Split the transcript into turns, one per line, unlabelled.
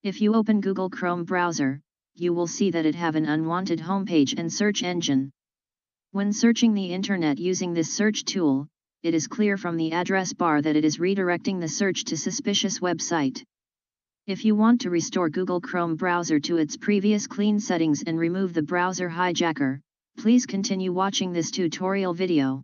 If you open Google Chrome browser, you will see that it have an unwanted homepage and search engine. When searching the internet using this search tool, it is clear from the address bar that it is redirecting the search to suspicious website. If you want to restore Google Chrome browser to its previous clean settings and remove the browser hijacker, please continue watching this tutorial video.